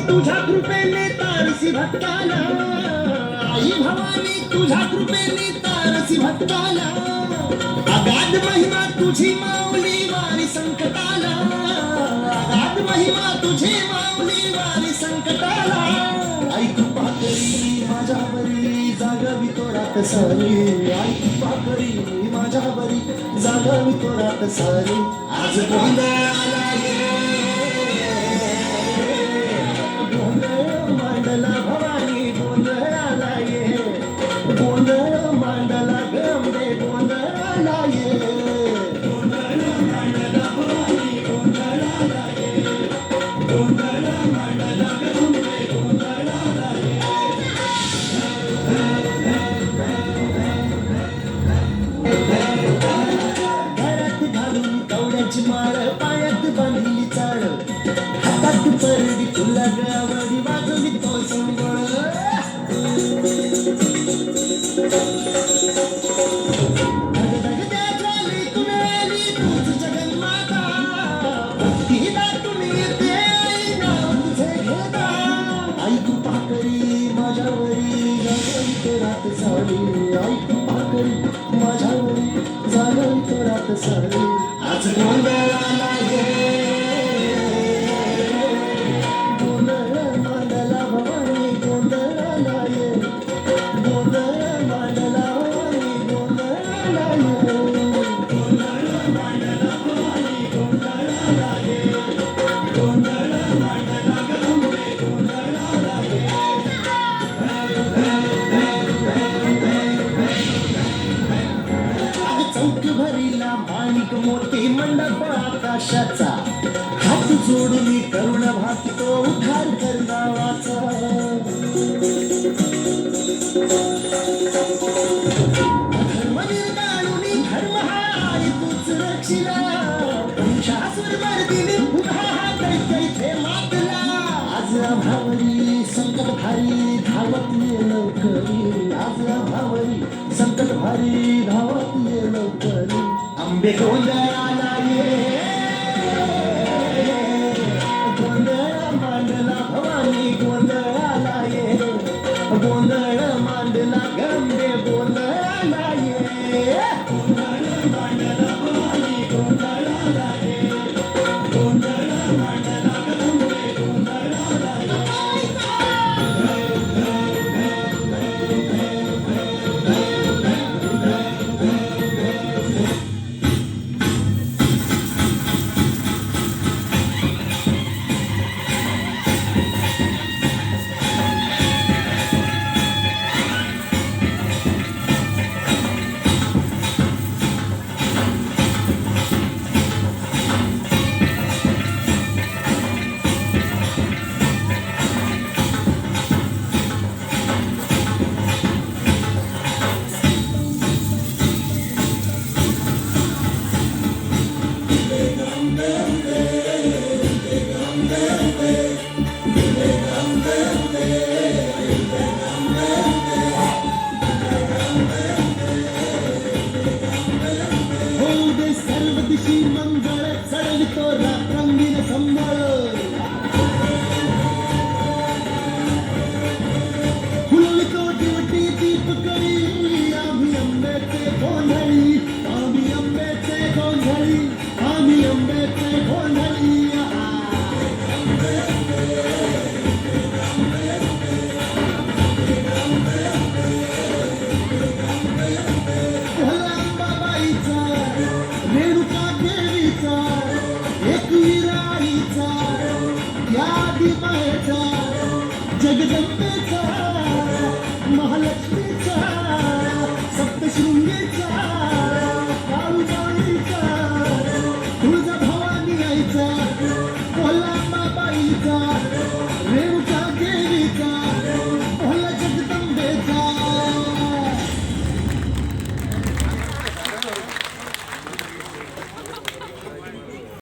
तुझ्या कृपेने तारसी भक्ताला, आई भवानी तुझ्या कृपेने तारसी भक्ताला, अगाध महिमा तुझी माऊली वारी संकटाला, अगाध महिमा तुझी माऊली वारी संकटाला. आई कृपा करी माझ्यावरी जागावी तो रात सारी, आई कृपा करी माझ्यावरी जागावी तो रात सारी. आज गोंधळाला गोंधळ मांडला भवानी गोंधळाला ये, गोंधळ मांडला गंगे गोंधळाला ये, गोंधळ मांडला भवानी गोंधळाला ये, गोंधळ मांडला गंगे गोंधळाला ये. घरात घालून कवड्याची माळ, पायात बांधली चाळ, हातात परडी तुला गवडी वाजवी तो संबळ. धगधगत्या ज्वालीतून आली तूच जगन्माता, भक्ती दाटून येते आई नाव तुझे घेता. आई कृपा करी माझ्यावरी जागवी तो रात सारी, आई कृपा करी माझ्यावरी जागवी तो रात सारी. आज गोंधळाला ये गोंधळ मांडला भवानी गोंधळाला ये, गोंधळ मांडला भवानी गोंधळाला ये, गोंधळ मांडला भवानी गोंधळाला ये, गोंधळ मांडला गंगे गोंधळाला ये. चौक भरीला माणिक मोती मंडप आकाशाचा, हात जोडून करुण भासतो उद्धार कर नावाचा. धर्म निर्दाळून धर्म हाय तूच रक्षिला, पंचासुर मर्दिनी पुन्हा हा दैत्य मातला. आज आम्हावरी संकट भारी धावत ये लवकरी, आज आम्हावरी संकट भारी धावत ये लवकरी. आंबे गोंधळाला ये गोंधळ मांडला भवानी गोंधळाला ये, गोंधळ मांडला गंगे गोंधळाला ये, गोंधळ मांडला भवानी गोंधळाला ये, गोंधळ मांडला गंगे गोंधळाला ये. जगदंबेचा महालक्ष्मीचा सप्तशृंगी